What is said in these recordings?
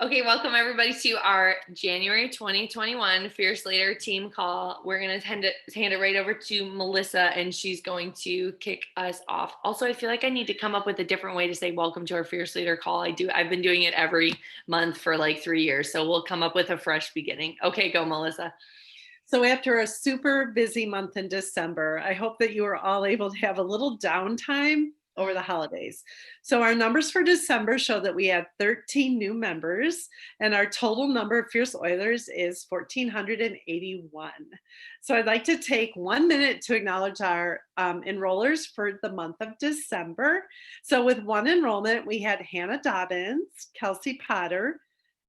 Okay, welcome everybody to our January 2021 Fierce Leader team call. We're going to hand it right over to Melissa, and she's going to kick us off. Also, I feel like I need to come up with a different way to say welcome to our Fierce Leader call. I've been doing it every month for like 3 years, so we'll come up with a fresh beginning. Okay, go Melissa. So after a super busy month in December, I hope that you are all able to have a little downtime over the holidays. So our numbers for December show that we had 13 new members, and our total number of Fierce Oilers is 1,481. So I'd like to take 1 minute to acknowledge our enrollers for the month of December. So with one enrollment, we had Hannah Dobbins, Kelsey Potter,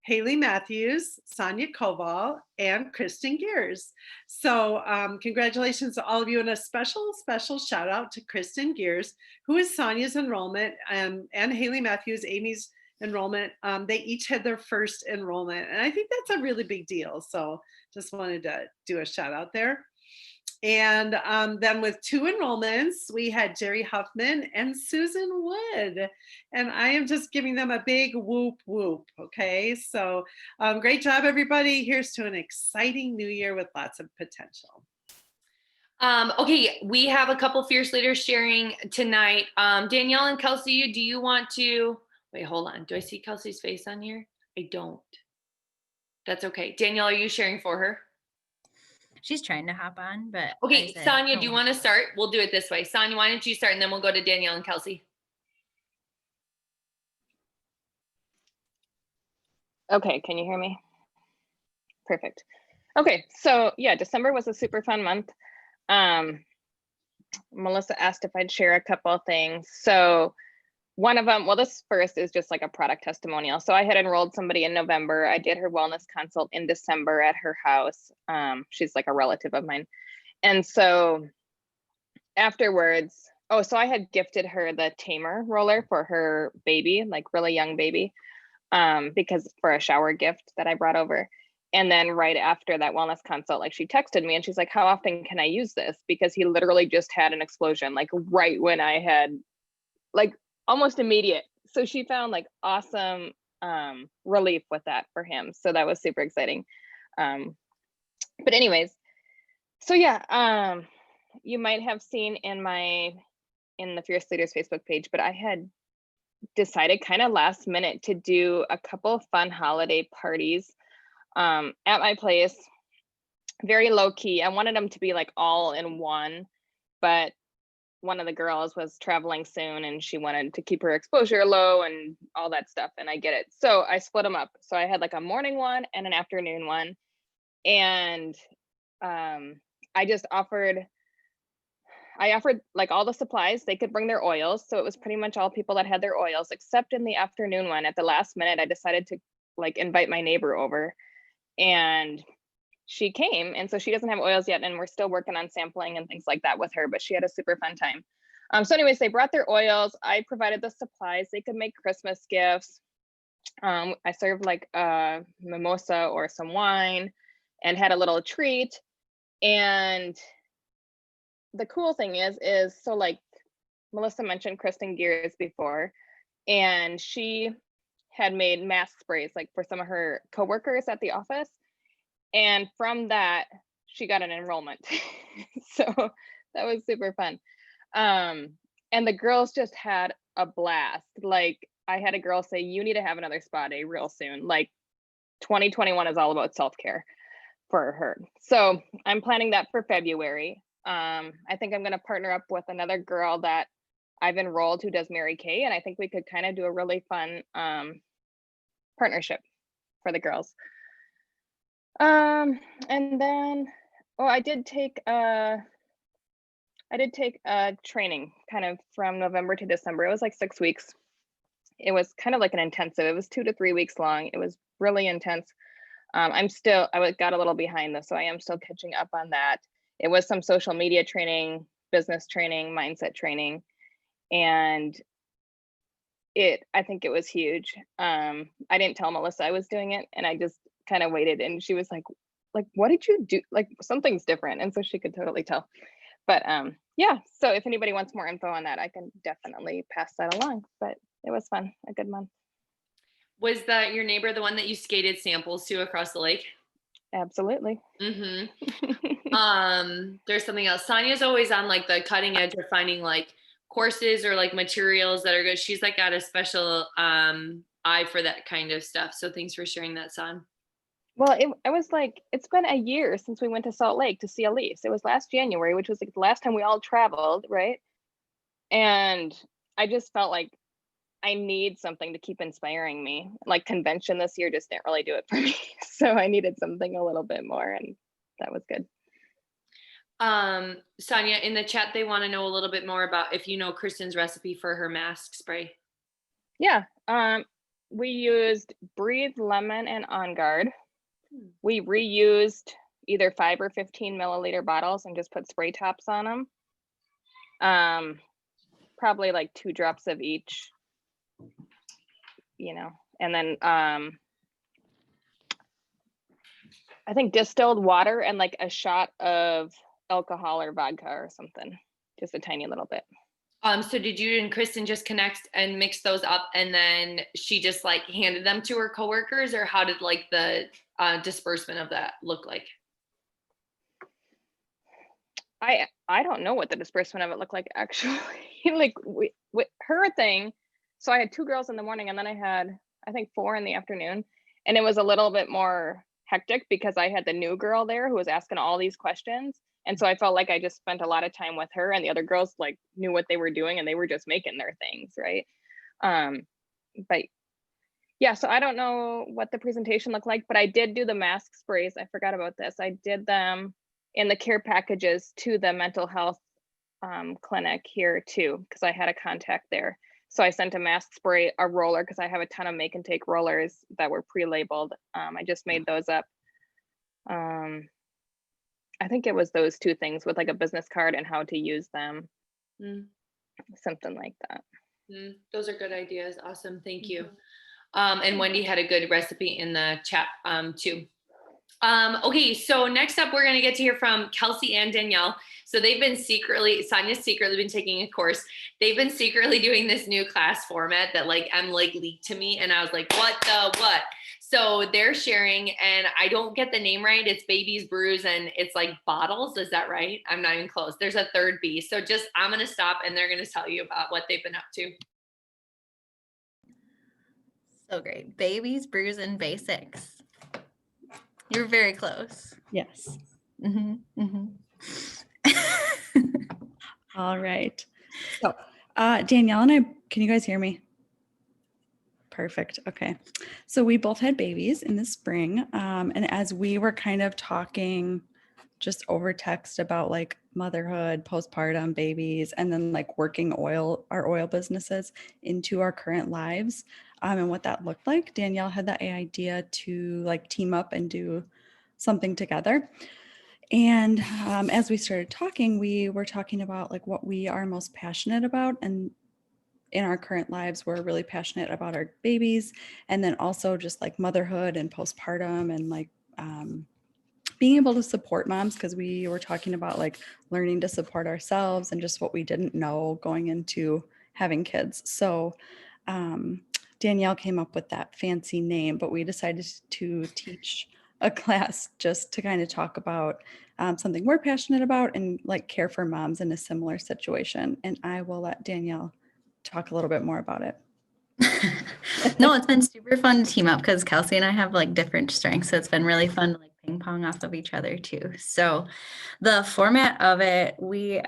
Haley Matthews, Sonia Koval, and Kristen Gears. So congratulations to all of you, and a special shout out to Kristen Gears, who is Sonia's enrollment, and Haley Matthews, Amy's enrollment. They each had their first enrollment, and I think that's a really big deal. So just wanted to do a shout out there. And then with 2 enrollments, we had Jerry Huffman and Susan Wood. And I am just giving them a big whoop whoop. Okay, so great job, everybody. Here's to an exciting new year with lots of potential. Okay, we have a couple Fierce Leaders sharing tonight. Danielle and Kelsey, do you want to, wait, hold on. Do I see Kelsey's face on here? I don't. That's okay. Danielle, are you sharing for her? She's trying to hop on, but okay, Sonia, do you want to start? We'll do it this way. Sonia, why don't you start, and then we'll go to Danielle and Kelsey. Okay, can you hear me? Perfect. Okay, so yeah, December was a super fun month. Melissa asked if I'd share a couple of things. So one of them, well, this first is just like a product testimonial. So I had enrolled somebody in November. I did her wellness consult in December at her house. She's like a relative of mine. And so afterwards, so I had gifted her the Tamer roller for her baby, like really young baby, because for a shower gift that I brought over. And then right after that wellness consult, like she texted me and she's like, how often can I use this? Because he literally just had an explosion, like right when I had, like almost immediate. So she found like awesome relief with that for him. So that was super exciting. But anyways, so yeah, you might have seen in the Fierce Leaders Facebook page, but I had decided kind of last minute to do a couple of fun holiday parties at my place, very low key. I wanted them to be like all in one, but one of the girls was traveling soon and she wanted to keep her exposure low and all that stuff, and I get it. So I split them up. So I had like a morning one and an afternoon one, and I offered like all the supplies. They could bring their oils, so it was pretty much all people that had their oils, except in the afternoon one. At the last minute, I decided to like invite my neighbor over, and she came, and so she doesn't have oils yet, and we're still working on sampling and things like that with her, but she had a super fun time. So anyways, they brought their oils. I provided the supplies. They could make Christmas gifts. I served like a mimosa or some wine and had a little treat. And the cool thing is so like Melissa mentioned Kristen Gears before, and she had made mask sprays like for some of her coworkers at the office. And from that, she got an enrollment. So that was super fun. And the girls just had a blast. Like I had a girl say, you need to have another spa day real soon. Like 2021 is all about self-care for her. So I'm planning that for February. I think I'm going to partner up with another girl that I've enrolled who does Mary Kay. And I think we could kind of do a really fun partnership for the girls. And then, I did take a training kind of from November to December. It was like 6 weeks. It was kind of like an intensive. It was 2 to 3 weeks long. It was really intense. I got a little behind this, so I am still catching up on that. It was some social media training, business training, mindset training, and I think it was huge. I didn't tell Melissa I was doing it, and I just kind of waited, and she was like, what did you do? Like something's different. And so she could totally tell. But yeah, so if anybody wants more info on that, I can definitely pass that along. But it was fun, a good month. Was that your neighbor, the one that you skated samples to across the lake? Absolutely. There's something else. Sonya's always on like the cutting edge of finding like courses or like materials that are good. She's like got a special eye for that kind of stuff. So thanks for sharing that, Son. Well, I was like, it's been a year since we went to Salt Lake to see Elise. It was last January, which was like the last time we all traveled, right? And I just felt like I need something to keep inspiring me. Like convention this year just didn't really do it for me. So I needed something a little bit more, and that was good. Sonia, in the chat, they want to know a little bit more about if you know Kristen's recipe for her mask spray. Yeah. We used Breathe, Lemon, and On Guard. We reused either 5 or 15 milliliter bottles and just put spray tops on them. Probably like 2 drops of each, you know, and then I think distilled water and like a shot of alcohol or vodka or something, just a tiny little bit. So did you and Kristen just connect and mix those up, and then she just like handed them to her coworkers, or how did like the disbursement of that look like? I don't know what the disbursement of it looked like actually. Like her thing. So I had 2 girls in the morning, and then I had I think 4 in the afternoon, and it was a little bit more hectic because I had the new girl there who was asking all these questions. And so I felt like I just spent a lot of time with her, and the other girls like knew what they were doing and they were just making their things, right? But yeah, so I don't know what the presentation looked like, but I did do the mask sprays. I forgot about this. I did them in the care packages to the mental health clinic here too, because I had a contact there. So I sent a mask spray, a roller, because I have a ton of make and take rollers that were pre-labeled. I just made those up. I think it was those 2 things with like a business card and how to use them. Something like that. Those are good ideas. Awesome. Thank you. And Wendy had a good recipe in the chat too. Okay, so next up, we're going to get to hear from Kelsey and Danielle. So they've been Sonia's secretly been taking a course. They've been secretly doing this new class format that like leaked to me. And I was like, what? So they're sharing, and I don't get the name right. It's Babies, Brews, and it's like bottles. Is that right? I'm not even close. There's a third B. So I'm going to stop, and they're going to tell you about what they've been up to. So great. Babies, Brews, and Basics. You're very close. Yes. All right. So Danielle and I, can you guys hear me? Perfect. Okay. So we both had babies in the spring. And as we were kind of talking just over text about like motherhood, postpartum, babies, and then like working our oil businesses into our current lives, and what that looked like, Danielle had the idea to like team up and do something together. And as we started talking, we were talking about like what we are most passionate about, and in our current lives, we're really passionate about our babies, and then also just like motherhood and postpartum, and like being able to support moms, because we were talking about like learning to support ourselves and just what we didn't know going into having kids. So Danielle came up with that fancy name, but we decided to teach a class just to kind of talk about something we're passionate about and like care for moms in a similar situation. And I will let Danielle talk a little bit more about it. No, it's been super fun to team up because Kelsey and I have like different strengths. So it's been really fun to like ping pong off of each other too. So the format of it, we,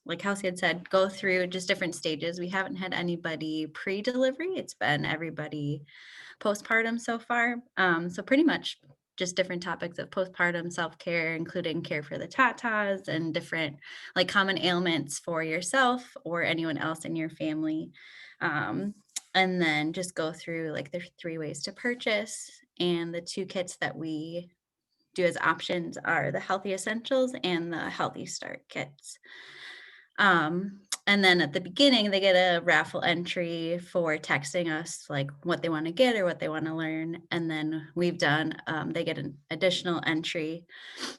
like Kelsey had said, go through just different stages. We haven't had anybody pre-delivery. It's been everybody postpartum so far. So pretty much just different topics of postpartum self-care, including care for the tatas and different like common ailments for yourself or anyone else in your family. And then just go through like the 3 ways to purchase, and the 2 kits that we do as options are the Healthy Essentials and the Healthy Start kits. And then at the beginning, they get a raffle entry for texting us like what they want to get or what they want to learn. And then we've done, they get an additional entry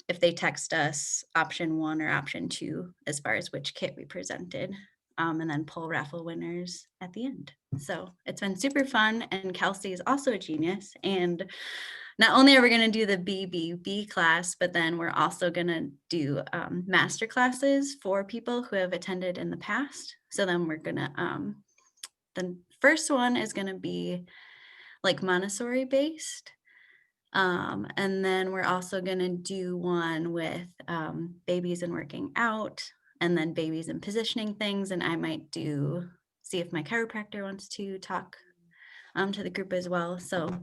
if they text us option 1 or option 2 as far as which kit we presented. and then pull raffle winners at the end. So it's been super fun. And Kelsey is also a genius. And not only are we going to do the BBB class, but then we're also going to do master classes for people who have attended in the past. So then we're going to, the first one is going to be like Montessori based. And then we're also going to do one with babies and working out, and then babies and positioning things. And I might see if my chiropractor wants to talk to the group as well. So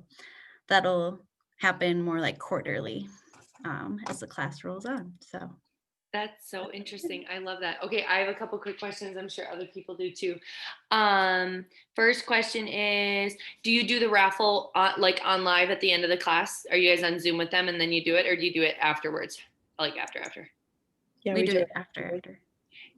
that'll happen more like quarterly as the class rolls on. So that's so interesting. I love that. Okay, I have a couple quick questions. I'm sure other people do too. First question is, do you do the raffle like on live at the end of the class? Are you guys on Zoom with them and then you do it, or do you do it afterwards? Like after? Yeah, we do it after.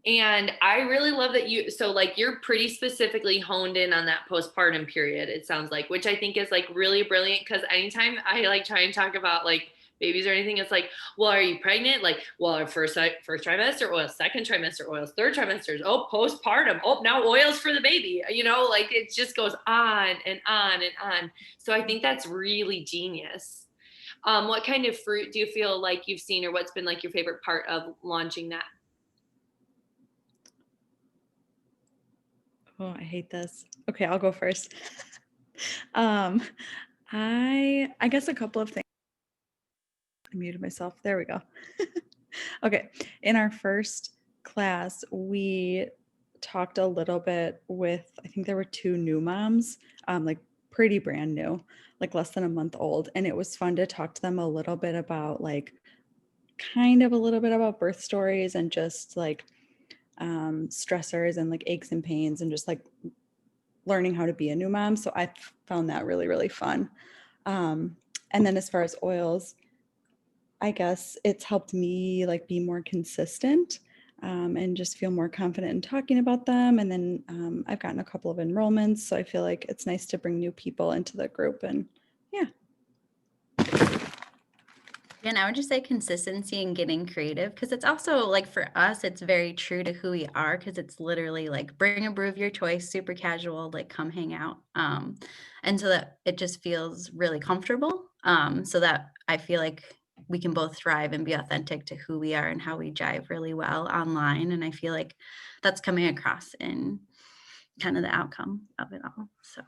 And I really love that you're pretty specifically honed in on that postpartum period, it sounds like, which I think is like really brilliant, because anytime I like try and talk about like babies or anything, it's like, well, are you pregnant? Like, well, first trimester oils, second trimester oils, third trimester, oh, postpartum, oh, now oils for the baby, like it just goes on and on and on. So I think that's really genius. What kind of fruit do you feel like you've seen, or what's been like your favorite part of launching that? Oh, I hate this. Okay, I'll go first. I guess a couple of things. I muted myself. There we go. Okay, in our first class, we talked a little bit with, I think there were 2 new moms, like pretty brand new, like less than a month old. And it was fun to talk to them a little bit about like, kind of a little bit about birth stories and just like stressors and like aches and pains and just like learning how to be a new mom. So I found that really, really fun. And then as far as oils, I guess it's helped me like be more consistent and just feel more confident in talking about them. And then I've gotten a couple of enrollments. So I feel like it's nice to bring new people into the group. And yeah. And I would just say consistency and getting creative, because it's also like for us, it's very true to who we are, because it's literally like bring a brew of your choice, super casual, like come hang out. And so that it just feels really comfortable. So that I feel like we can both thrive and be authentic to who we are and how we jive really well online. And I feel like that's coming across in kind of the outcome of it all. So.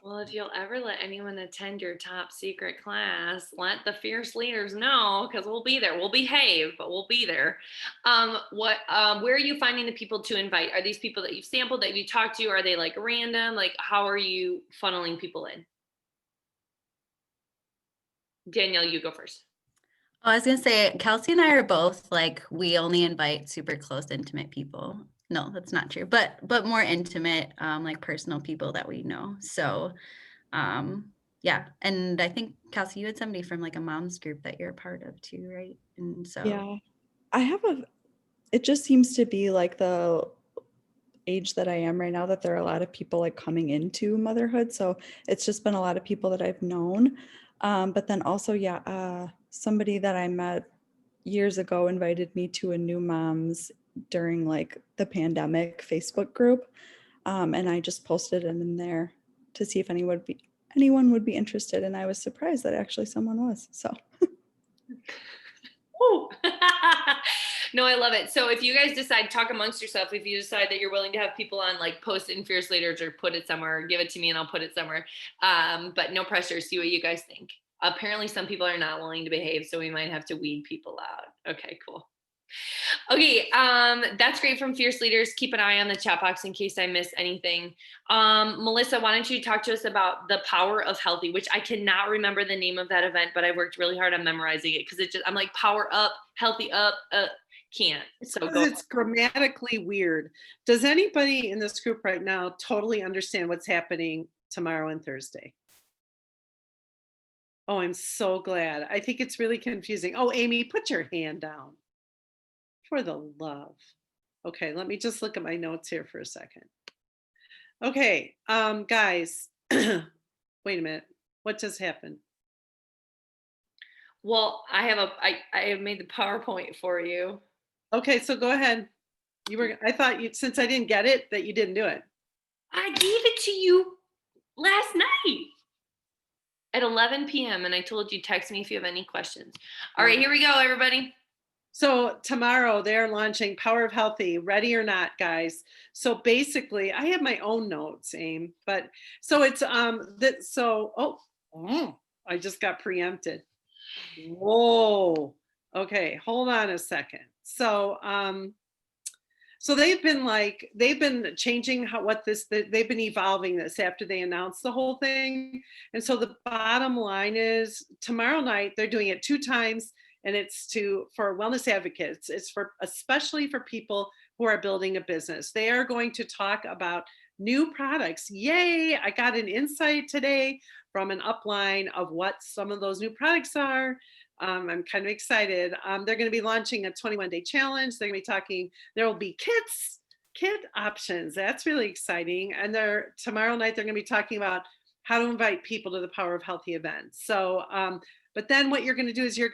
Well, if you'll ever let anyone attend your top secret class, let the fierce leaders know, because we'll be there. We'll behave, but we'll be there. Where are you finding the people to invite? Are these people that you've sampled, that you talked to? Are they like random? Like, how are you funneling people in? Danielle, you go first. Oh, I was going to say, Kelsey and I are both like, we only invite super close, intimate people. No, that's not true, but more intimate, like personal people that we know. So, yeah. And I think Kelsey, you had somebody from like a mom's group that you're a part of too, right? And so, Yeah, it just seems to be like the age that I am right now, that there are a lot of people like coming into motherhood. So it's just been a lot of people that I've known. But then also, somebody that I met years ago invited me to a new mom's during like the pandemic Facebook group. And I just posted it in there to see if anyone would be interested. And I was surprised that actually someone was. So. No, I love it. So if you guys decide, talk amongst yourself, if you decide that you're willing to have people on, like post it in Fierce Leaders or put it somewhere, or give it to me and I'll put it somewhere. But no pressure. See what you guys think. Apparently some people are not willing to behave, so we might have to weed people out. Okay, cool. Okay, that's great from Fierce Leaders. Keep an eye on the chat box in case I miss anything. Melissa, why don't you talk to us about the Power of Healthy, which I cannot remember the name of that event, but I worked really hard on memorizing it, because I'm like power up, healthy up, can't. So it's grammatically weird. Does anybody in this group right now totally understand what's happening tomorrow and Thursday? Oh, I'm so glad. I think it's really confusing. Oh, Amy, put your hand down. For the love. Okay, let me just look at my notes here for a second. Okay, guys, wait a minute. What just happened? Well, I have made the PowerPoint for you. Okay, so go ahead. I thought since I didn't get it, that you didn't do it. I gave it to you last night at 11 p.m. and I told you text me if you have any questions. All right, here we go, everybody. So tomorrow they're launching Power of Healthy, ready or not, guys. So basically, I have my own notes, Aim, but so it's I just got preempted. Whoa. Okay, hold on a second. So they've been changing they've been evolving this after they announced the whole thing. And so the bottom line is tomorrow night they're doing it 2 times. And it's for wellness advocates. It's especially for people who are building a business. They are going to talk about new products. Yay! I got an insight today from an upline of what some of those new products are. I'm kind of excited. They're going to be launching a 21-day challenge. They're going to be talking. There will be kit options. That's really exciting. And tomorrow night they're going to be talking about how to invite people to the Power of Healthy event. So. But then what you're going to do is you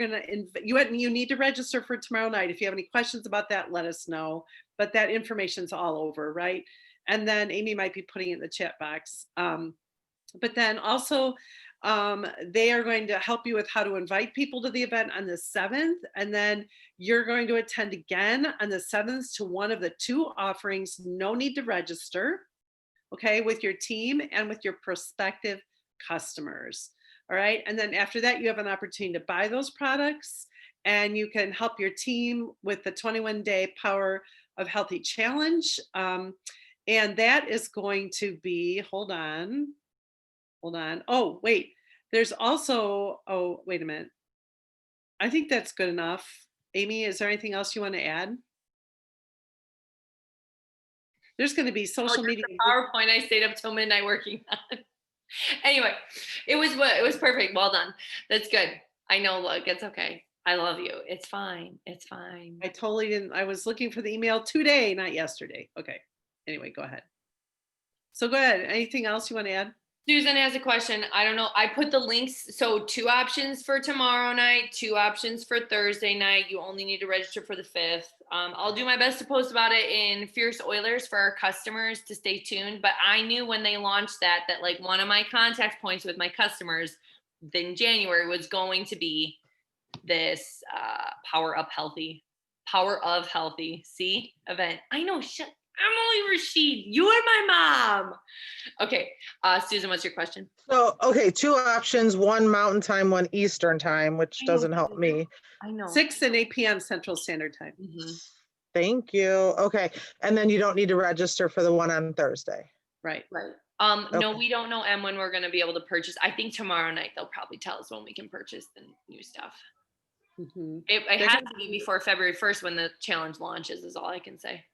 need to register for tomorrow night. If you have any questions about that, let us know. But that information's all over, right? And then Amy might be putting it in the chat box. But then also they are going to help you with how to invite people to the event on the 7th. And then you're going to attend again on the 7th to one of the 2 offerings. No need to register, okay, with your team and with your prospective customers. All right. And then after that, you have an opportunity to buy those products and you can help your team with the 21-day Power of Healthy challenge. And that is going to be, hold on. Oh, wait, there's also, wait a minute. I think that's good enough. Amy, is there anything else you want to add? There's going to be social media. PowerPoint I stayed up till midnight working on. Anyway, it was perfect. Well done. That's good. I know, look, it's okay. I love you. It's fine. It's fine. I totally didn't. I was looking for the email today, not yesterday. Okay. Anyway, go ahead. So go ahead. Anything else you want to add? Susan has a question. I don't know. I put the links. So 2 options for tomorrow night, 2 options for Thursday night. You only need to register for the 5th. I'll do my best to post about it in Fierce Oilers for our customers to stay tuned. But I knew when they launched that like one of my contact points with my customers in January was going to be this Power of Healthy event. I know. I'm only Rashid. You are my mom. Okay. Susan, what's your question? So, okay, 2 options, 1 Mountain Time, 1 Eastern Time, which doesn't help me. I know. 6 and 8 p.m. Central Standard Time. Mm-hmm. Thank you. Okay. And then you don't need to register for the one on Thursday. Right. No, we don't know when we're going to be able to purchase. I think tomorrow night they'll probably tell us when we can purchase the new stuff. Mm-hmm. It has to be before February 1st when the challenge launches is all I can say.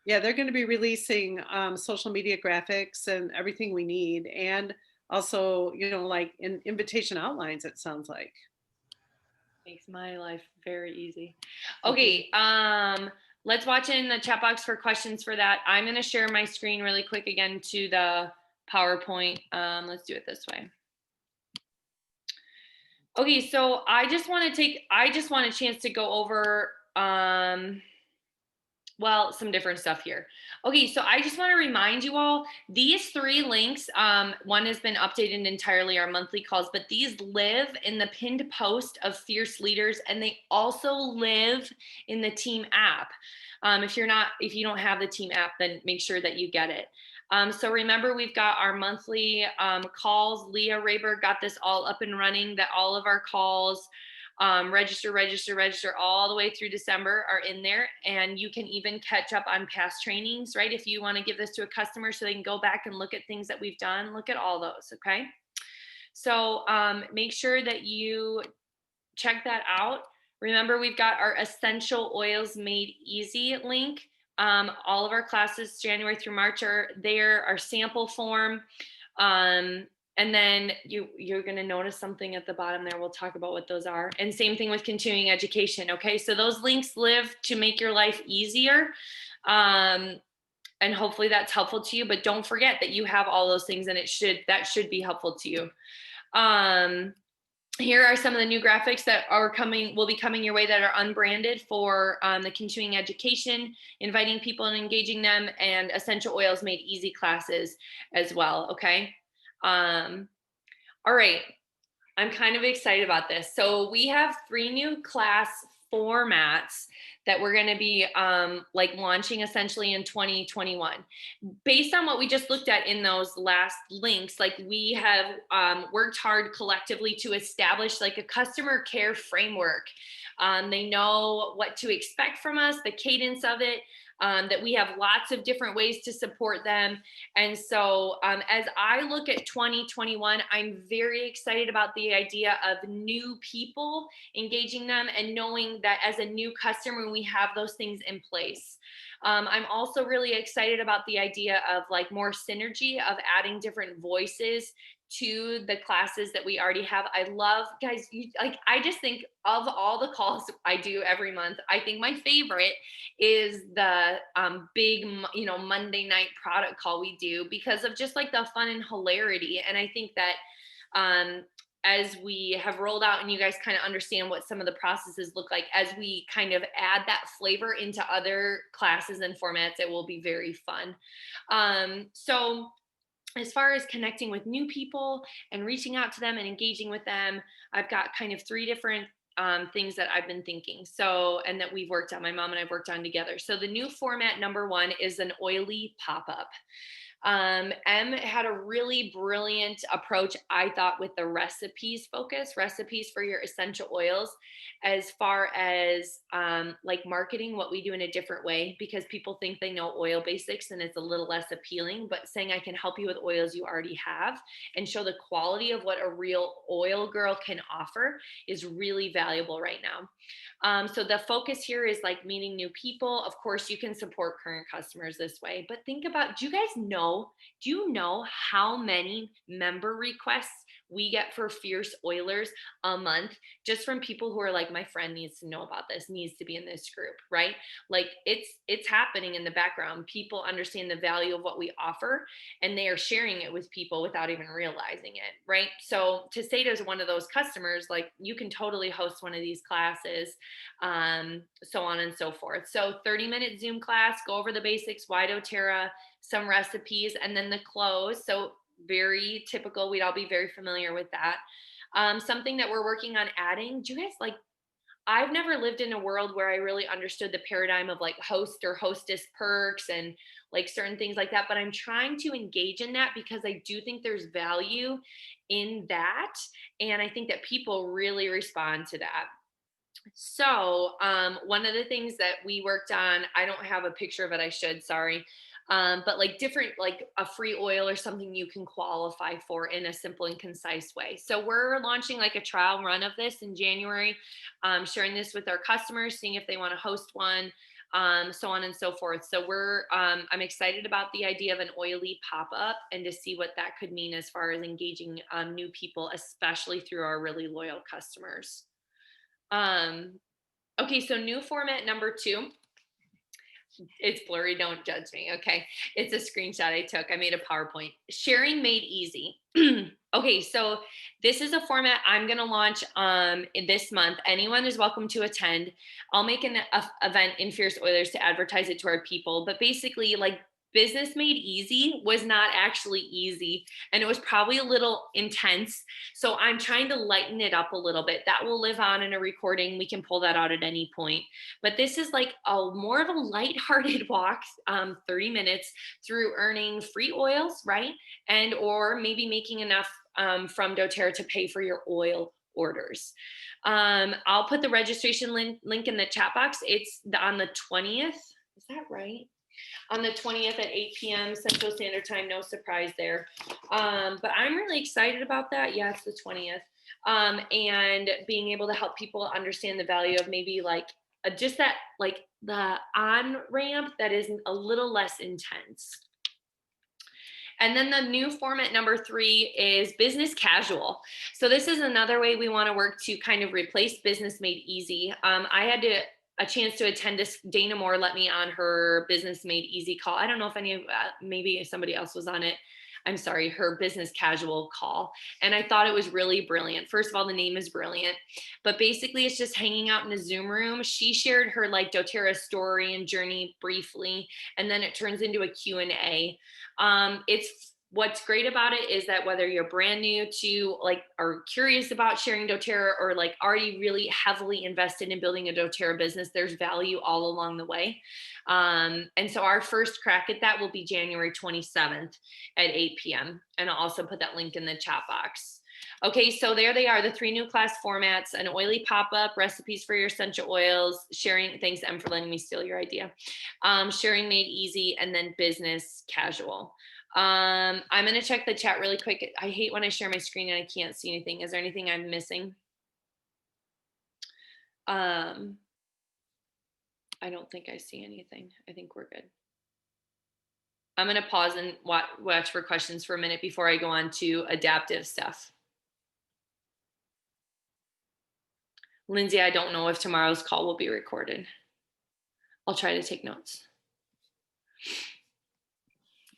Yeah, they're going to be releasing social media graphics and everything we need. And also, like in invitation outlines, it sounds like. Makes my life very easy. Okay, let's watch in the chat box for questions for that. I'm going to share my screen really quick again to the PowerPoint. Let's do it this way. Okay, so I just want a chance to go over some different stuff here. Okay, so I just want to remind you all, these 3 links, one has been updated entirely, our monthly calls, but these live in the pinned post of Fierce Leaders, and they also live in the team app. If you don't have the team app, then make sure that you get it. So remember, we've got our monthly calls. Leah Rayberg got this all up and running, that all of our calls, register all the way through December are in there. And you can even catch up on past trainings, right? If you want to give this to a customer so they can go back and look at things that we've done, look at all those, okay? So make sure that you check that out. Remember, we've got our Essential Oils Made Easy link. All of our classes, January through March, are there, our sample form. And then you're going to notice something at the bottom there. We'll talk about what those are. And same thing with continuing education. Okay. So those links live to make your life easier. And hopefully that's helpful to you, but don't forget that you have all those things and that should be helpful to you. here are some of the new graphics that will be coming your way that are unbranded for the continuing education, inviting people and engaging them, and essential oils made easy classes as well. Okay. All right. I'm kind of excited about this. So we have 3 new class formats that we're going to be like launching essentially in 2021. Based on what we just looked at in those last links, like we have worked hard collectively to establish like a customer care framework. They know what to expect from us, the cadence of it, that we have lots of different ways to support them. And so as I look at 2021, I'm very excited about the idea of new people, engaging them, and knowing that as a new customer, we have those things in place. I'm also really excited about the idea of like more synergy of adding different voices to the classes that we already have. I love, guys, I just think of all the calls I do every month, I think my favorite is the big, Monday night product call we do because of just like the fun and hilarity. And I think that as we have rolled out and you guys kind of understand what some of the processes look like, as we kind of add that flavor into other classes and formats, it will be very fun. So as far as connecting with new people and reaching out to them and engaging with them, I've got kind of 3 different things that I've been thinking. So, and that we've worked on, my mom and I've worked on together. So the new format, number 1, is an oily pop-up. M had a really brilliant approach, I thought, with the recipes for your essential oils, as far as like marketing what we do in a different way, because people think they know oil basics and it's a little less appealing, but saying I can help you with oils you already have and show the quality of what a real oil girl can offer is really valuable right now. So the focus here is like meeting new people. Of course, you can support current customers this way, but think about, do you know how many member requests we get for Fierce Oilers a month, just from people who are like, my friend needs to know about this, needs to be in this group, right? Like it's happening in the background. People understand the value of what we offer and they are sharing it with people without even realizing it, right? So to say to one of those customers, like, you can totally host one of these classes, so on and so forth. So 30-minute Zoom class, go over the basics, why doTERRA, some recipes, and then the close. So very typical. We'd all be very familiar with that. Something that we're working on adding, do you guys like, I've never lived in a world where I really understood the paradigm of like host or hostess perks and like certain things like that, but I'm trying to engage in that because I do think there's value in that. And I think that people really respond to that. So one of the things that we worked on, I don't have a picture of it, I should, sorry. But like different, like a free oil or something you can qualify for in a simple and concise way. So we're launching like a trial run of this in January, sharing this with our customers, seeing if they want to host one, so on and so forth. So I'm excited about the idea of an oily pop-up and to see what that could mean as far as engaging new people, especially through our really loyal customers. Okay, so new format number 2. It's blurry, don't judge me. Okay, it's a screenshot I took. I made a PowerPoint. Sharing made easy. Okay, so this is a format I'm going to launch in this month. Anyone is welcome to attend. I'll make an event in Fierce Oilers to advertise it to our people. But basically, like, business made easy was not actually easy, and it was probably a little intense. So I'm trying to lighten it up a little bit. That will live on in a recording. We can pull that out at any point. But this is like a more of a lighthearted walk, 30 minutes through earning free oils, right? And or maybe making enough from doTERRA to pay for your oil orders. I'll put the registration link in the chat box. It's on the 20th. Is that right? On the 20th at 8 p.m. Central Standard Time. No surprise there. But I'm really excited about that. Yeah, it's the 20th. And being able to help people understand the value of maybe like just that, like the on ramp that is a little less intense. And then the new format number 3 is business casual. So this is another way we want to work to kind of replace business made easy. I had a chance to attend this. Dana Moore let me on her business made easy call. I don't know if maybe somebody else was on it. her business casual call. And I thought it was really brilliant. First of all, the name is brilliant, but basically it's just hanging out in a Zoom room. She shared her like doTERRA story and journey briefly, and then it turns into a Q&A. What's great about it is that whether you're brand new to like are curious about sharing doTERRA or like already really heavily invested in building a doTERRA business, there's value all along the way. And so our first crack at that will be January 27th at 8 p.m. And I'll also put that link in the chat box. Okay, so there they are, the 3 new class formats: an oily pop-up, recipes for your essential oils, sharing, thanks Em for letting me steal your idea, sharing made easy, and then business casual. I'm going to check the chat really quick. I hate when I share my screen and I can't see anything. Is there anything I'm missing? I don't think I see anything. I think we're good. I'm going to pause and watch for questions for a minute before I go on to adaptive stuff. Lindsay, I don't know if tomorrow's call will be recorded. I'll try to take notes.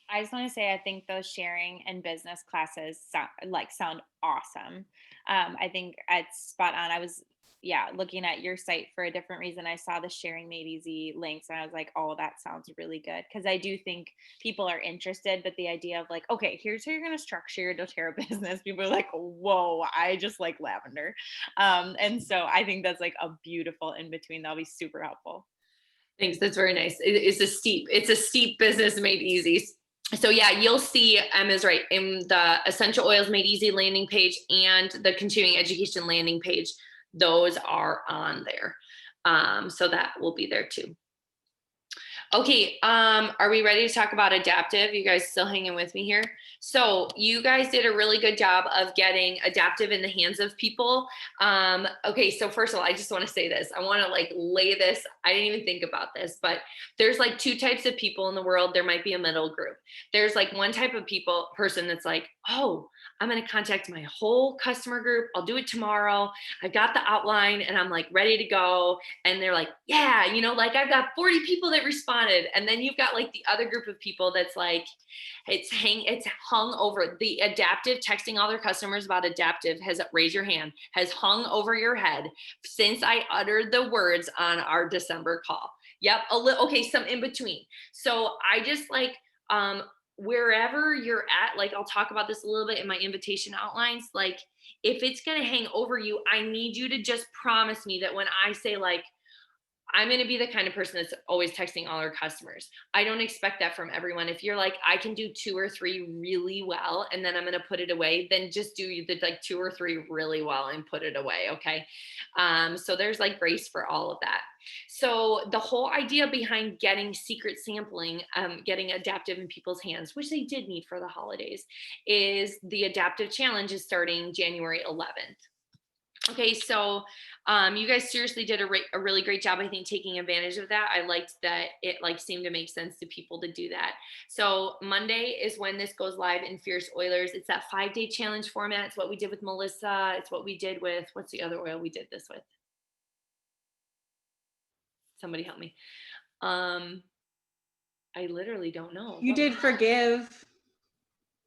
I just want to say, I think those sharing and business classes sound awesome. I think it's spot on. I was, looking at your site for a different reason. I saw the sharing made easy links and I was like, oh, that sounds really good. Cause I do think people are interested, but the idea of like, okay, here's how you're going to structure your doTERRA business. People are like, whoa, I just like lavender. And so I think that's like a beautiful in between. That'll be super helpful. Thanks. That's very nice. It's a steep business made easy. So yeah, you'll see, Emma's right, in the Essential Oils Made Easy landing page and the continuing education landing page, those are on there. So that will be there too. Okay, are we ready to talk about adaptive? You guys still hanging with me here? So you guys did a really good job of getting adaptive in the hands of people. Okay, so first of all, I just want to say this. I want to like lay this. I didn't even think about this, but there's like 2 types of people in the world. There might be a middle group. There's like one type of person that's like, oh, I'm going to contact my whole customer group. I'll do it tomorrow. I've got the outline and I'm like ready to go. And they're like, yeah, like I've got 40 people that responded. And then you've got like the other group of people that's like, it's hung over. The adaptive, texting all their customers about adaptive raise your hand, has hung over your head since I uttered the words on our December call. Yep. Okay. Some in between. So I just like, wherever you're at, like I'll talk about this a little bit in my invitation outlines. Like if it's going to hang over you, I need you to just promise me that when I say like, I'm going to be the kind of person that's always texting all our customers. I don't expect that from everyone. If you're like, I can do 2 or 3 really well, and then I'm going to put it away, then just do the like 2 or 3 really well and put it away. Okay. So there's like grace for all of that. So the whole idea behind getting secret sampling, getting adaptive in people's hands, which they did need for the holidays, is the adaptive challenge is starting January 11th. Okay, so you guys seriously did a really great job, I think, taking advantage of that. I liked that it like seemed to make sense to people to do that. So Monday is when this goes live in Fierce Oilers. It's that 5-day challenge format. It's what we did with Melissa. It's what we did with, what's the other oil we did this with? Somebody help me. I literally don't know. You did Forgive.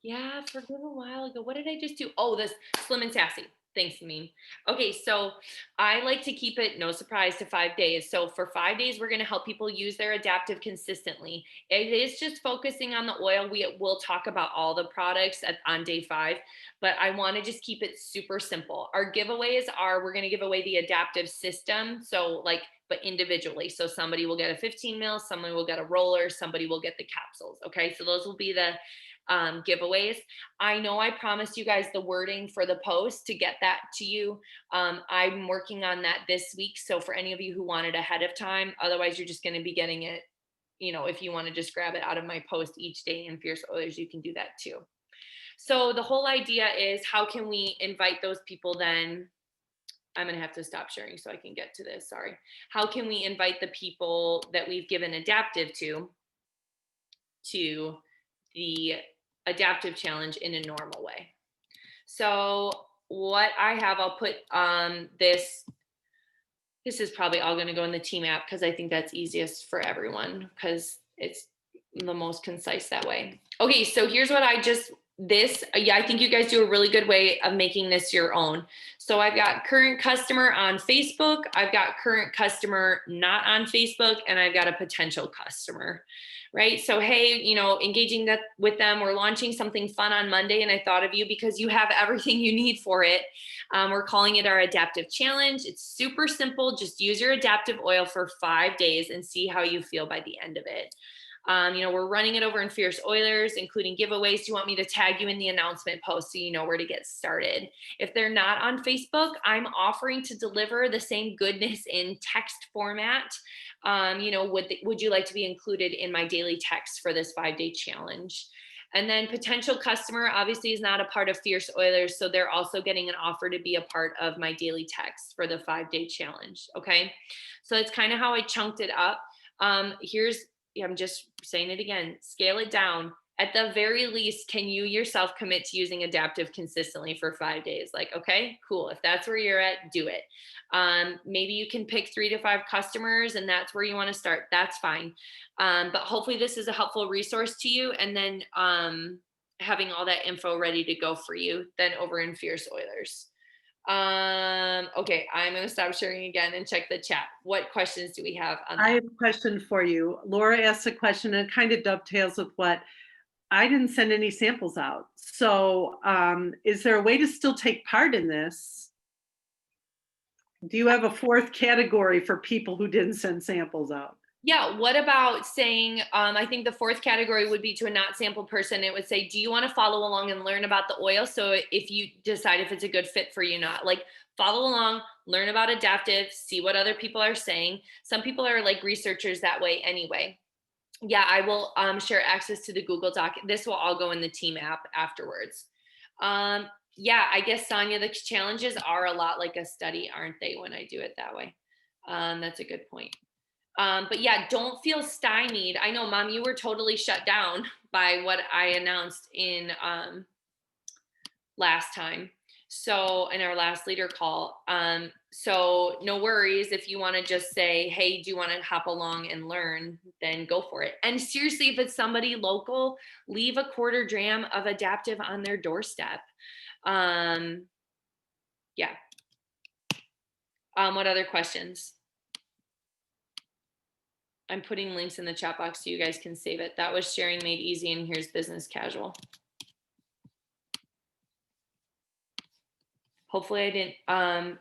Yeah, Forgive a while ago. What did I just do? Oh, this Slim and Sassy. Thanks, Meme. Okay, so I like to keep it, no surprise, to 5 days. So for 5 days, we're going to help people use their adaptive consistently. It is just focusing on the oil. We will talk about all the products on day 5, but I want to just keep it super simple. Our giveaways are, we're going to give away the adaptive system. So like, but individually. So somebody will get a 15 mil, somebody will get a roller, somebody will get the capsules. Okay, so those will be the giveaways. I know I promised you guys the wording for the post to get that to you. I'm working on that this week. So for any of you who want it ahead of time, otherwise you're just going to be getting it, if you want to just grab it out of my post each day in Fierce Oilers, you can do that too. So the whole idea is, how can we invite those people then? I'm going to have to stop sharing so I can get to this. Sorry. How can we invite the people that we've given adaptive to the adaptive challenge in a normal way? So what I have, I'll put this is probably all going to go in the team app because I think that's easiest for everyone because it's the most concise that way. Okay, so here's what I just I think you guys do a really good way of making this your own. So I've got current customer on Facebook, I've got current customer not on Facebook, and I've got a potential customer, right? So, hey, engaging that with them, we're launching something fun on Monday, and I thought of you because you have everything you need for it. We're calling it our adaptive challenge. It's super simple. Just use your adaptive oil for 5 days and see how you feel by the end of it. We're running it over in Fierce Oilers, including giveaways. Do you want me to tag you in the announcement post so you know where to get started? If they're not on Facebook, I'm offering to deliver the same goodness in text format. Would you like to be included in my daily text for this 5-day challenge? And then potential customer obviously is not a part of Fierce Oilers, so they're also getting an offer to be a part of my daily text for the 5-day challenge. Okay, so that's kind of how I chunked it up. I'm just saying it again, scale it down. At the very least, can you yourself commit to using adaptive consistently for 5 days? Like, okay, cool. If that's where you're at, do it. Maybe you can pick 3 to 5 customers and that's where you want to start. That's fine. But hopefully this is a helpful resource to you. And then having all that info ready to go for you then over in Fierce Oilers. Okay, I'm going to stop sharing again and check the chat. What questions do we have on that? I have a question for you. Laura asked a question and it kind of dovetails with what I didn't send any samples out. So is there a way to still take part in this? Do you have a 4th category for people who didn't send samples out? Yeah, what about saying, I think the 4th category would be to a not sample person. It would say, do you want to follow along and learn about the oil? So if you decide if it's a good fit for you or not, like follow along, learn about adaptive, see what other people are saying. Some people are like researchers that way anyway. Yeah, I will share access to the Google Doc. This will all go in the team app afterwards. Yeah, I guess, Sonia, the challenges are a lot like a study, aren't they, when I do it that way? That's a good point. But yeah, don't feel stymied. I know, Mom, you were totally shut down by what I announced in last time. So in our last leader call. So no worries. If you want to just say, hey, do you want to hop along and learn? Then go for it. And seriously, if it's somebody local, leave a quarter dram of adaptive on their doorstep. Yeah. What other questions? I'm putting links in the chat box so you guys can save it. That was sharing made easy, and here's business casual. Hopefully I didn't,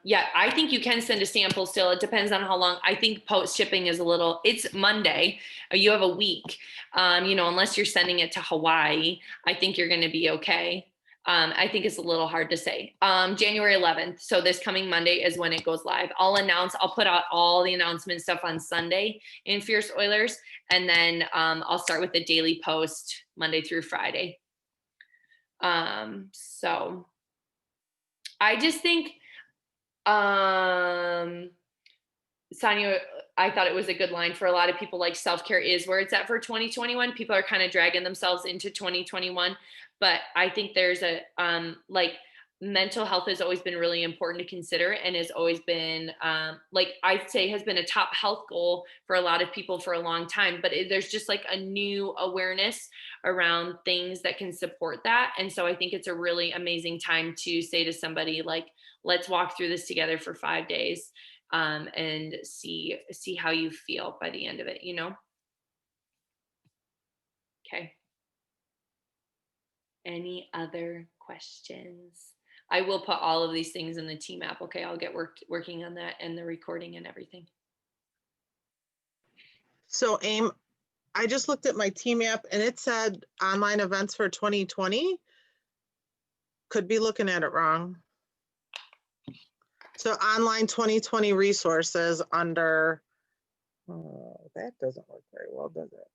yeah, I think you can send a sample still. It depends on how long. I think post shipping is it's Monday. You have a week, unless you're sending it to Hawaii, I think you're going to be okay. I think it's a little hard to say. January 11th. So this coming Monday is when it goes live. I'll put out all the announcement stuff on Sunday in Fierce Oilers. And then I'll start with the daily post Monday through Friday. So I just think, Sonia, I thought it was a good line for a lot of people, like self-care is where it's at for 2021. People are kind of dragging themselves into 2021. But I think there's mental health has always been really important to consider and has always been, I'd say has been a top health goal for a lot of people for a long time. But there's just like a new awareness around things that can support that. And so I think it's a really amazing time to say to somebody, like, let's walk through this together for 5 days and see how you feel by the end of it, Okay. Any other questions? I will put all of these things in the team app. Okay, I'll get working on that and the recording and everything. So Aim, I just looked at my team app and it said online events for 2020. Could be looking at it wrong. So online 2020 resources under, that doesn't work very well, does it?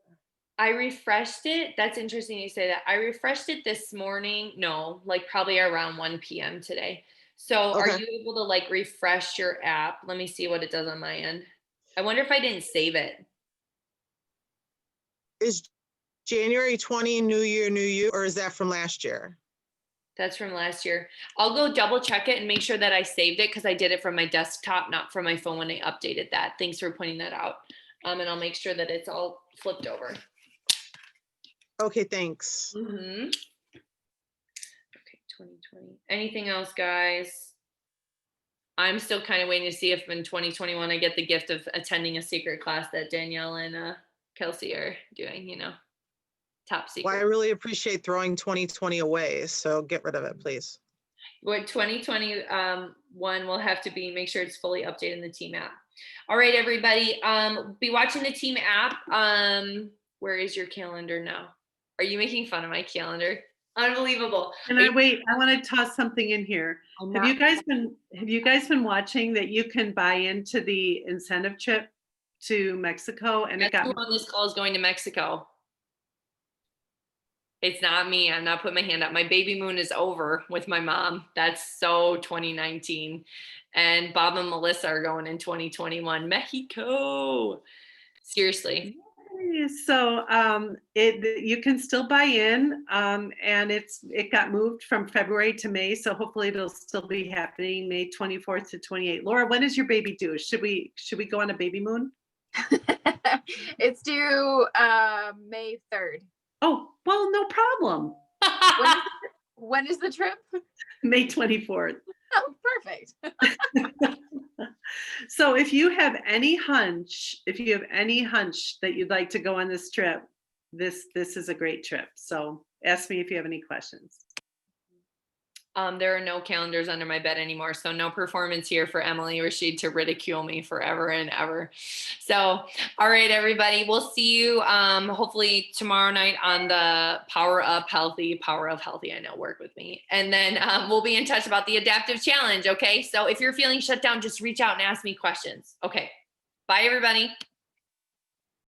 I refreshed it. That's interesting you say that. I refreshed it this morning. No, probably around 1 p.m. today. So Okay. Are you able to refresh your app? Let me see what it does on my end. I wonder if I didn't save it. Is January 20 New Year, New You, or is that from last year? That's from last year. I'll go double check it and make sure that I saved it because I did it from my desktop, not from my phone when I updated that. Thanks for pointing that out. And I'll make sure that it's all flipped over. Okay, thanks. Mm-hmm. 2020. Anything else, guys? I'm still kind of waiting to see if in 2021 I get the gift of attending a secret class that Danielle and Kelsey are doing, top secret. Well, I really appreciate throwing 2020 away. So get rid of it, please. What 2021 will have to be, make sure it's fully updated in the team app. All right, everybody. Be watching the team app. Where is your calendar now? Are you making fun of my calendar? Unbelievable. And I want to toss something in here. Have you guys been watching that you can buy into the incentive trip to Mexico? And Who on this call is going to Mexico? It's not me. I'm not putting my hand up. My baby moon is over with my mom. That's so 2019. And Bob and Melissa are going in 2021. Mexico. Seriously. So you can still buy in, and it got moved from February to May, so hopefully it'll still be happening May 24th to 28th. Laura, when is your baby due? Should we go on a baby moon? It's due May 3rd. Oh, well, no problem. When is the trip? May 24th. Oh, perfect. So if you have any hunch that you'd like to go on this trip, this is a great trip. So ask me if you have any questions. There are no calendars under my bed anymore, so no performance here for Emily Rashid to ridicule me forever and ever. So, all right, everybody, we'll see you hopefully tomorrow night on the Power of Healthy. I know, work with me. And then we'll be in touch about the adaptive challenge, okay? So if you're feeling shut down, just reach out and ask me questions. Okay, bye, everybody.